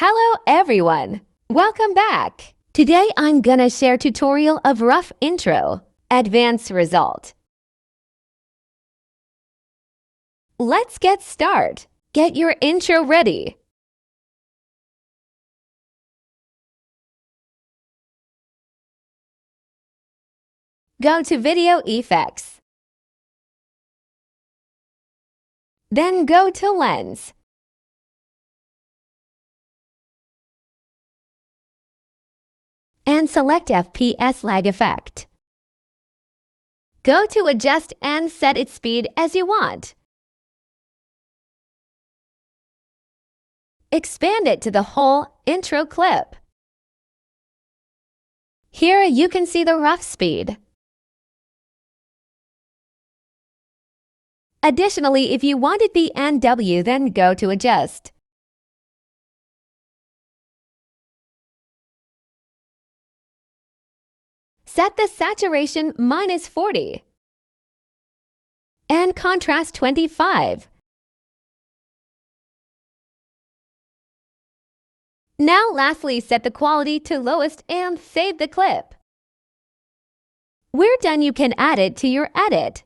Hello everyone! Welcome back! Today I'm gonna share tutorial of rough intro, advanced result. Let's get started. Get your intro ready. Go to Video Effects. Then go to Lens. And select FPS lag effect. Go to Adjust and set its speed as you want. Expand it to the whole intro clip. Here you can see the rough speed. Additionally, if you wanted the NW, then go to Adjust. Set the saturation -40 and contrast 25. Now lastly, set the quality to lowest and save the clip. We're done. You can add it to your edit.